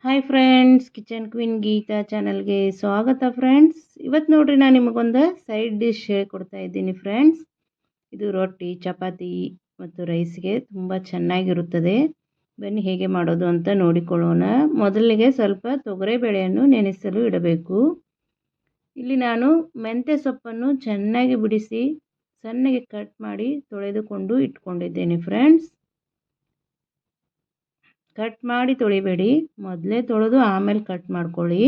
Hi friends, Kitchen Queen Geetha ಚಾನಲ್ಗೆ ಸ್ವಾಗತ friends. ಇವತ್ತು ನೋಡ್ರಿ ನಾನು ನಿಮಗೊಂದು ಸೈಡ್ ಡಿಶ್ ಹೇಳ್ಕೊಡ್ತಾ ಇದ್ದೀನಿ ಫ್ರೆಂಡ್ಸ್. ಇದು ರೊಟ್ಟಿ, ಚಪಾತಿ ಮತ್ತು ರೈಸ್ಗೆ ತುಂಬ ಚೆನ್ನಾಗಿರುತ್ತದೆ. ಬನ್ನಿ ಹೇಗೆ ಮಾಡೋದು ಅಂತ ನೋಡಿಕೊಳ್ಳೋಣ. ಮೊದಲಿಗೆ ಸ್ವಲ್ಪ ತೊಗರಿಬೇಳೆಯನ್ನು ನೆನೆಸಲು ಇಡಬೇಕು. ಇಲ್ಲಿ ನಾನು ಮೆಂತ್ಯ ಸೊಪ್ಪನ್ನು ಚೆನ್ನಾಗಿ ಬಿಡಿಸಿ ಸಣ್ಣಗೆ ಕಟ್ ಮಾಡಿ ತೊಳೆದುಕೊಂಡು ಇಟ್ಕೊಂಡಿದ್ದೇನೆ ಫ್ರೆಂಡ್ಸ್. ಕಟ್ ಮಾಡಿ ತೊಳಿಬೇಡಿ, ಮೊದಲೇ ತೊಳೆದು ಆಮೇಲೆ ಕಟ್ ಮಾಡ್ಕೊಳ್ಳಿ.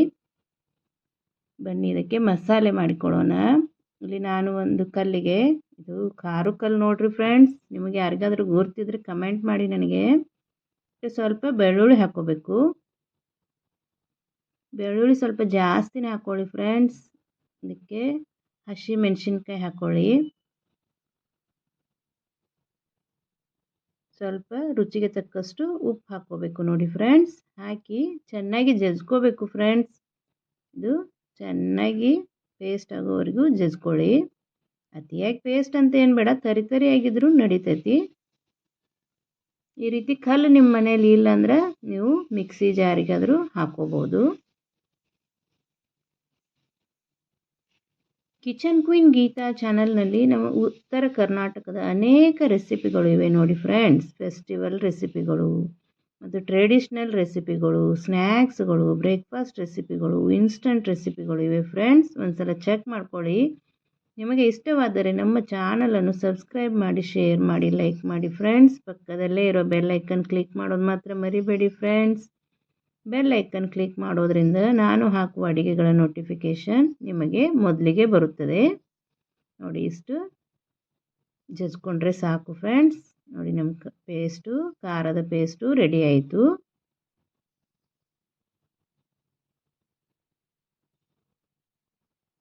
ಬನ್ನಿ ಇದಕ್ಕೆ ಮಸಾಲೆ ಮಾಡಿಕೊಳ್ಳೋಣ. ಇಲ್ಲಿ ನಾನು ಒಂದು ಕಲ್ಲಿಗೆ, ಇದು ಖಾರ ಕಲ್ಲು ನೋಡ್ರಿ ಫ್ರೆಂಡ್ಸ್, ನಿಮಗೆ ಯಾರಿಗಾದ್ರೂ ಗುರ್ತಿದ್ರೆ ಕಮೆಂಟ್ ಮಾಡಿ ನನಗೆ. ಸ್ವಲ್ಪ ಬೆಳ್ಳುಳ್ಳಿ ಹಾಕ್ಕೋಬೇಕು. ಬೆಳ್ಳುಳ್ಳಿ ಸ್ವಲ್ಪ ಜಾಸ್ತಿನೇ ಹಾಕ್ಕೊಳ್ಳಿ ಫ್ರೆಂಡ್ಸ್. ಇದಕ್ಕೆ ಹಸಿ ಮೆಣಸಿನ್ಕಾಯಿ ಹಾಕ್ಕೊಳ್ಳಿ. ಸ್ವಲ್ಪ ರುಚಿಗೆ ತಕ್ಕಷ್ಟು ಉಪ್ಪು ಹಾಕ್ಕೋಬೇಕು ನೋಡಿ ಫ್ರೆಂಡ್ಸ್. ಹಾಕಿ ಚೆನ್ನಾಗಿ ಜಜ್ಕೋಬೇಕು ಫ್ರೆಂಡ್ಸ್. ಇದು ಚೆನ್ನಾಗಿ ಪೇಸ್ಟ್ ಆಗೋವರೆಗೂ ಜಜ್ಕೊಳ್ಳಿ. ಅತಿಯಾಗಿ ಪೇಸ್ಟ್ ಅಂತ ಏನು ಬೇಡ, ತರಿ ಆಗಿದ್ರೂ ನಡೀತೈತಿ. ಈ ರೀತಿ ಕಲ್ಲು ನಿಮ್ಮ ಮನೇಲಿ ಇಲ್ಲ ಅಂದ್ರೆ ನೀವು ಮಿಕ್ಸಿ ಜಾರಿಗಾದರೂ ಹಾಕೋಬೋದು. ಕಿಚನ್ ಕ್ವೀನ್ ಗೀತಾ ಚಾನಲ್ನಲ್ಲಿ ನಮ್ಮ ಉತ್ತರ ಕರ್ನಾಟಕದ ಅನೇಕ ರೆಸಿಪಿಗಳು ಇವೆ ನೋಡಿ ಫ್ರೆಂಡ್ಸ್. ಫೆಸ್ಟಿವಲ್ ರೆಸಿಪಿಗಳು ಮತ್ತು ಟ್ರೆಡಿಷ್ನಲ್ ರೆಸಿಪಿಗಳು, ಸ್ನ್ಯಾಕ್ಸ್ಗಳು, ಬ್ರೇಕ್ಫಾಸ್ಟ್ ರೆಸಿಪಿಗಳು, ಇನ್ಸ್ಟಂಟ್ ರೆಸಿಪಿಗಳು ಇವೆ ಫ್ರೆಂಡ್ಸ್. ಒಂದ್ಸಲ ಚೆಕ್ ಮಾಡ್ಕೊಳ್ಳಿ. ನಿಮಗೆ ಇಷ್ಟವಾದರೆ ನಮ್ಮ ಚಾನಲನ್ನು ಸಬ್ಸ್ಕ್ರೈಬ್ ಮಾಡಿ, ಶೇರ್ ಮಾಡಿ, ಲೈಕ್ ಮಾಡಿ ಫ್ರೆಂಡ್ಸ್. ಪಕ್ಕದಲ್ಲೇ ಇರೋ ಬೆಲ್ ಐಕನ್ ಕ್ಲಿಕ್ ಮಾಡೋದು ಮಾತ್ರ ಮರಿಬೇಡಿ ಫ್ರೆಂಡ್ಸ್. ಬೆಲ್ ಐಕನ್ ಕ್ಲಿಕ್ ಮಾಡೋದ್ರಿಂದ ನಾನು ಹಾಕುವ ಅಡುಗೆಗಳ ನೋಟಿಫಿಕೇಷನ್ ನಿಮಗೆ ಮೊದಲಿಗೆ ಬರುತ್ತದೆ ನೋಡಿ. ಇಷ್ಟು ಜಜ್ಕೊಂಡ್ರೆ ಸಾಕು ಫ್ರೆಂಡ್ಸ್. ನೋಡಿ, ನಮ್ಮ ಪೇಸ್ಟು, ಖಾರದ ಪೇಸ್ಟು ರೆಡಿ ಆಯಿತು.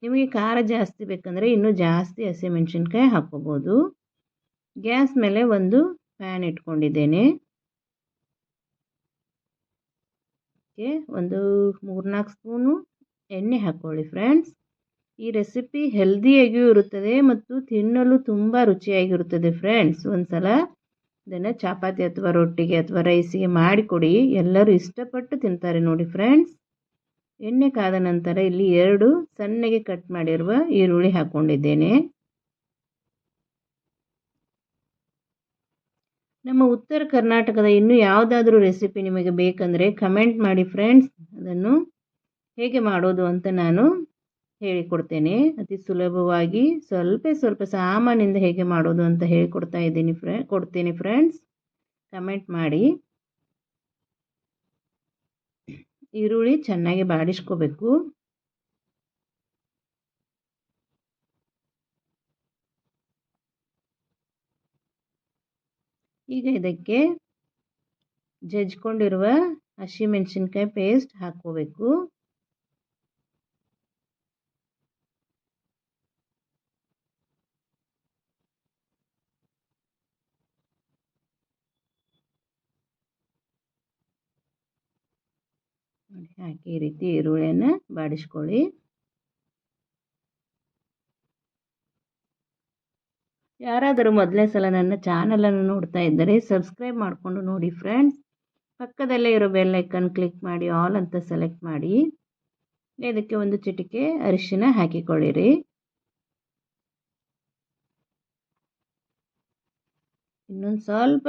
ನಿಮಗೆ ಖಾರ ಜಾಸ್ತಿ ಬೇಕಂದರೆ ಇನ್ನೂ ಜಾಸ್ತಿ ಹಸಿಮೆಣಸಿನ್ಕಾಯಿ ಹಾಕ್ಕೋಬೋದು. ಗ್ಯಾಸ್ ಮೇಲೆ ಒಂದು ಪ್ಯಾನ್ ಇಟ್ಕೊಂಡಿದ್ದೇನೆ. ಒಂದು 3-4 ಸ್ಪೂನು ಎಣ್ಣೆ ಹಾಕ್ಕೊಳ್ಳಿ ಫ್ರೆಂಡ್ಸ್. ಈ ರೆಸಿಪಿ ಹೆಲ್ದಿಯಾಗಿಯೂ ಇರುತ್ತದೆ ಮತ್ತು ತಿನ್ನಲು ತುಂಬ ರುಚಿಯಾಗಿರುತ್ತದೆ ಫ್ರೆಂಡ್ಸ್. ಒಂದ್ಸಲ ಇದನ್ನು ಚಪಾತಿ ಅಥವಾ ರೊಟ್ಟಿಗೆ ಅಥವಾ ರೈಸಿಗೆ ಮಾಡಿಕೊಡಿ, ಎಲ್ಲರೂ ಇಷ್ಟಪಟ್ಟು ತಿಂತಾರೆ ನೋಡಿ ಫ್ರೆಂಡ್ಸ್. ಎಣ್ಣೆ ಕಾದ ನಂತರ ಇಲ್ಲಿ 2 ಸಣ್ಣಗೆ ಕಟ್ ಮಾಡಿರುವ ಈರುಳ್ಳಿ ಹಾಕ್ಕೊಂಡಿದ್ದೇನೆ. ನಮ್ಮ ಉತ್ತರ ಕರ್ನಾಟಕದ ಇನ್ನೂ ಯಾವುದಾದ್ರೂ ರೆಸಿಪಿ ನಿಮಗೆ ಬೇಕಂದರೆ ಕಮೆಂಟ್ ಮಾಡಿ ಫ್ರೆಂಡ್ಸ್. ಅದನ್ನು ಹೇಗೆ ಮಾಡೋದು ಅಂತ ನಾನು ಹೇಳಿಕೊಡ್ತೇನೆ. ಅತಿ ಸುಲಭವಾಗಿ ಸ್ವಲ್ಪ ಸಾಮಾನಿಂದ ಹೇಗೆ ಮಾಡೋದು ಅಂತ ಹೇಳಿಕೊಡ್ತಾ ಇದ್ದೀನಿ ಕೊಡ್ತೀನಿ ಫ್ರೆಂಡ್ಸ್. ಕಮೆಂಟ್ ಮಾಡಿ. ಈರುಳ್ಳಿ ಚೆನ್ನಾಗಿ ಬಾಡಿಸ್ಕೋಬೇಕು. ಈಗ ಇದಕ್ಕೆ ಜಜ್ಕೊಂಡಿರುವ ಹಸಿಮೆಣಸಿನ್ಕಾಯಿ ಪೇಸ್ಟ್ ಹಾಕ್ಕೋಬೇಕು. ಹಾಕಿ ಈ ರೀತಿ ಈರುಳ್ಳಿಯನ್ನು ಬಾಡಿಸ್ಕೊಳ್ಳಿ. ಯಾರಾದರೂ ಮೊದಲನೇ ಸಲ ನನ್ನ ಚಾನಲನ್ನು ನೋಡ್ತಾ ಇದ್ದರೆ ಸಬ್ಸ್ಕ್ರೈಬ್ ಮಾಡಿಕೊಂಡು ನೋಡಿ ಫ್ರೆಂಡ್ಸ್. ಪಕ್ಕದಲ್ಲೇ ಇರೋ ಬೆಲ್ ಐಕನ್ ಕ್ಲಿಕ್ ಮಾಡಿ ಆಲ್ ಅಂತ ಸೆಲೆಕ್ಟ್ ಮಾಡಿ. ಇದಕ್ಕೆ ಒಂದು ಚಿಟಿಕೆ ಅರಿಶಿನ ಹಾಕಿಕೊಳ್ಳಿರಿ. ಇನ್ನೊಂದು ಸ್ವಲ್ಪ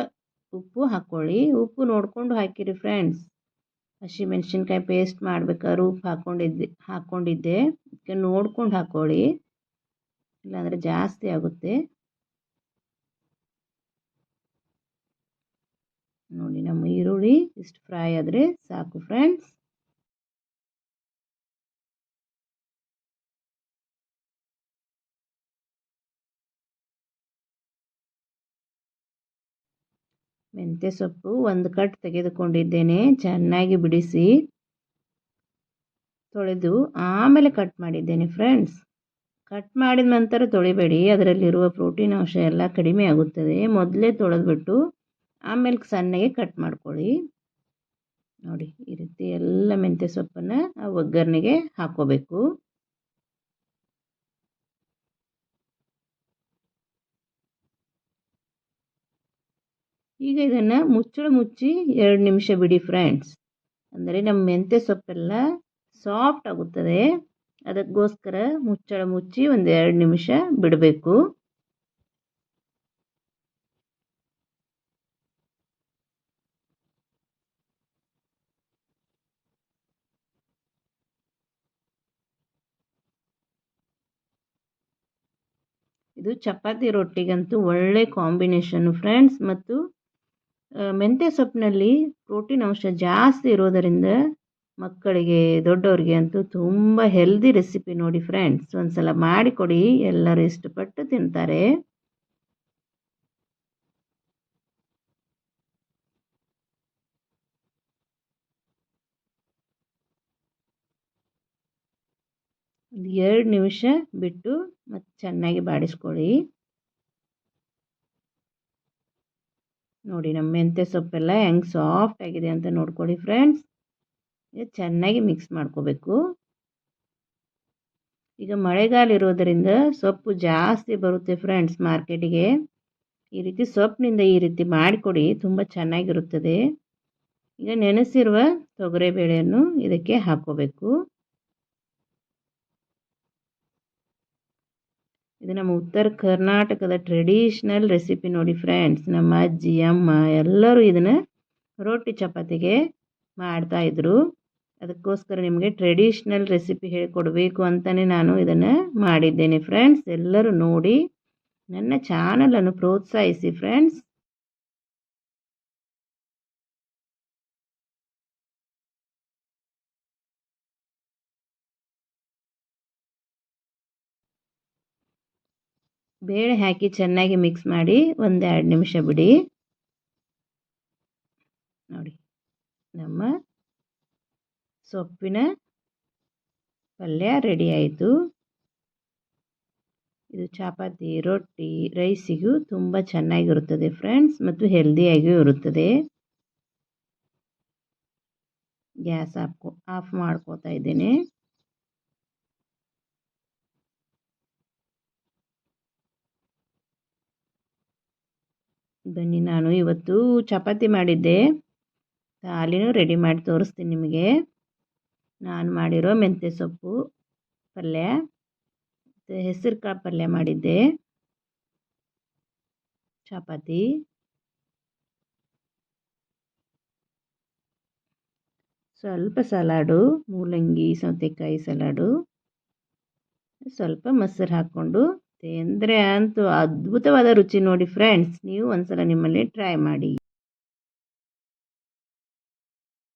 ಉಪ್ಪು ಹಾಕ್ಕೊಳ್ಳಿ. ಉಪ್ಪು ನೋಡಿಕೊಂಡು ಹಾಕಿರಿ ಫ್ರೆಂಡ್ಸ್. ಹಸಿಮೆಣಸಿನ್ಕಾಯಿ ಪೇಸ್ಟ್ ಮಾಡ್ಬೇಕಾದ್ರೆ ಉಪ್ಪು ಹಾಕ್ಕೊಂಡಿದ್ದೆ, ಇದಕ್ಕೆ ನೋಡ್ಕೊಂಡು ಹಾಕ್ಕೊಳ್ಳಿ, ಇಲ್ಲಾಂದರೆ ಜಾಸ್ತಿ ಆಗುತ್ತೆ ನೋಡಿ. ನಮ್ಮ ಈರುಳ್ಳಿ ಇಷ್ಟು ಫ್ರೈ ಆದರೆ ಸಾಕು ಫ್ರೆಂಡ್ಸ್. ಮೆಂತ್ಯ ಸೊಪ್ಪು ಒಂದು ಕಟ್ ತೆಗೆದುಕೊಂಡಿದ್ದೇನೆ. ಚೆನ್ನಾಗಿ ಬಿಡಿಸಿ ತೊಳೆದು ಆಮೇಲೆ ಕಟ್ ಮಾಡಿದ್ದೇನೆ ಫ್ರೆಂಡ್ಸ್. ಕಟ್ ಮಾಡಿದ ನಂತರ ತೊಳಿಬೇಡಿ, ಅದರಲ್ಲಿರುವ ಪ್ರೋಟೀನ್ ಅಂಶ ಎಲ್ಲ ಕಡಿಮೆ ಆಗುತ್ತದೆ. ಮೊದಲೇ ತೊಳೆದ್ಬಿಟ್ಟು ಆಮೇಲೆ ಸಣ್ಣಗೆ ಕಟ್ ಮಾಡ್ಕೊಳ್ಳಿ ನೋಡಿ. ಈ ರೀತಿ ಎಲ್ಲ ಮೆಂತ್ಯ ಸೊಪ್ಪನ್ನು ಆ ಒಗ್ಗರಣೆಗೆ ಹಾಕ್ಕೋಬೇಕು. ಈಗ ಇದನ್ನು ಮುಚ್ಚಳ ಮುಚ್ಚಿ 2 ನಿಮಿಷ ಬಿಡಿ ಫ್ರೆಂಡ್ಸ್. ಅಂದರೆ ನಮ್ಮ ಮೆಂತ್ಯ ಸೊಪ್ಪೆಲ್ಲ ಸಾಫ್ಟ್ ಆಗುತ್ತದೆ. ಅದಕ್ಕೋಸ್ಕರ ಮುಚ್ಚಳ ಮುಚ್ಚಿ ಒಂದು 2 ನಿಮಿಷ ಬಿಡಬೇಕು. ಇದು ಚಪಾತಿ ರೊಟ್ಟಿಗಂತೂ ಒಳ್ಳೆ ಕಾಂಬಿನೇಷನ್ನು ಫ್ರೆಂಡ್ಸ್. ಮತ್ತು ಮೆಂತ್ಯ ಸೊಪ್ಪಿನಲ್ಲಿ ಪ್ರೋಟೀನ್ ಅಂಶ ಜಾಸ್ತಿ ಇರೋದರಿಂದ ಮಕ್ಕಳಿಗೆ ದೊಡ್ಡವರಿಗೆ ಅಂತೂ ತುಂಬ ಹೆಲ್ದಿ ರೆಸಿಪಿ ನೋಡಿ ಫ್ರೆಂಡ್ಸ್. ಒಂದ್ಸಲ ಮಾಡಿಕೊಡಿ, ಎಲ್ಲರೂ ಇಷ್ಟಪಟ್ಟು ತಿಂತಾರೆ. ಒಂದು 2 ನಿಮಿಷ ಬಿಟ್ಟು ಮತ್ತೆ ಚೆನ್ನಾಗಿ ಬಾಡಿಸ್ಕೊಳ್ಳಿ. ನೋಡಿ ನಮ್ಮ ಮೆಂತ್ಯ ಸೊಪ್ಪೆಲ್ಲ ಹೆಂಗೆ ಸಾಫ್ಟ್ ಆಗಿದೆ ಅಂತ ನೋಡ್ಕೊಳ್ಳಿ ಫ್ರೆಂಡ್ಸ್. ಈಗ ಚೆನ್ನಾಗಿ ಮಿಕ್ಸ್ ಮಾಡ್ಕೋಬೇಕು. ಈಗ ಮಳೆಗಾಲ ಇರೋದರಿಂದ ಸೊಪ್ಪು ಜಾಸ್ತಿ ಬರುತ್ತೆ ಫ್ರೆಂಡ್ಸ್ ಮಾರ್ಕೆಟಿಗೆ. ಈ ರೀತಿ ಸೊಪ್ಪಿನಿಂದ ಈ ರೀತಿ ಮಾಡಿಕೊಡಿ, ತುಂಬ ಚೆನ್ನಾಗಿರುತ್ತದೆ. ಈಗ ನೆನೆಸಿರುವ ತೊಗರಿಬೇಳೆಯನ್ನು ಇದಕ್ಕೆ ಹಾಕ್ಕೋಬೇಕು. ಇದು ನಮ್ಮ ಉತ್ತರ ಕರ್ನಾಟಕದ ಟ್ರೆಡಿಷ್ನಲ್ ರೆಸಿಪಿ ನೋಡಿ ಫ್ರೆಂಡ್ಸ್. ನಮ್ಮ ಅಜ್ಜಿ ಅಮ್ಮ ಎಲ್ಲರೂ ಇದನ್ನು ರೊಟ್ಟಿ ಚಪಾತಿಗೆ ಮಾಡ್ತಾಯಿದ್ರು. ಅದಕ್ಕೋಸ್ಕರ ನಿಮಗೆ ಟ್ರೆಡಿಷ್ನಲ್ ರೆಸಿಪಿ ಹೇಳಿಕೊಡಬೇಕು ಅಂತಲೇ ನಾನು ಇದನ್ನು ಮಾಡಿದ್ದೇನೆ ಫ್ರೆಂಡ್ಸ್. ಎಲ್ಲರೂ ನೋಡಿ ನನ್ನ ಚಾನಲನ್ನು ಪ್ರೋತ್ಸಾಹಿಸಿ ಫ್ರೆಂಡ್ಸ್. ಬೇಳೆ ಹಾಕಿ ಚೆನ್ನಾಗಿ ಮಿಕ್ಸ್ ಮಾಡಿ ಒಂದು 2 ನಿಮಿಷ ಬಿಡಿ. ನೋಡಿ ನಮ್ಮ ಸೊಪ್ಪಿನ ಪಲ್ಯ ರೆಡಿ ಆಯಿತು. ಇದು ಚಪಾತಿ, ರೊಟ್ಟಿ, ರೈಸಿಗೂ ತುಂಬ ಚೆನ್ನಾಗಿರುತ್ತದೆ ಫ್ರೆಂಡ್ಸ್ ಮತ್ತು ಹೆಲ್ದಿಯಾಗಿಯೂ ಇರುತ್ತದೆ. ಗ್ಯಾಸ್ ಆಫ್ ಮಾಡ್ಕೋತಾ ಇದ್ದೇನೆ. ಬನ್ನಿ, ನಾನು ಇವತ್ತು ಚಪಾತಿ ಮಾಡಿದ್ದೆ. ಹಾಲಿನೂ ರೆಡಿ ಮಾಡಿ ತೋರಿಸ್ತೀನಿ ನಿಮಗೆ. ನಾನು ಮಾಡಿರೋ ಮೆಂತ್ಯ ಸೊಪ್ಪು ಪಲ್ಯ ಮತ್ತು ಹೆಸರು ಕಾಳು ಪಲ್ಯ ಮಾಡಿದ್ದೆ, ಚಪಾತಿ, ಸ್ವಲ್ಪ ಸಲಾಡು, ಮೂಲಂಗಿ ಸೌತೆಕಾಯಿ ಸಲಾಡು, ಸ್ವಲ್ಪ ಮೊಸರು ಹಾಕ್ಕೊಂಡು ತಿಂದರೆ ಅಂತೂ ಅದ್ಭುತವಾದ ರುಚಿ ನೋಡಿ ಫ್ರೆಂಡ್ಸ್. ನೀವು ಒಂದ್ಸಲ ನಿಮ್ಮಲ್ಲಿ ಟ್ರೈ ಮಾಡಿ.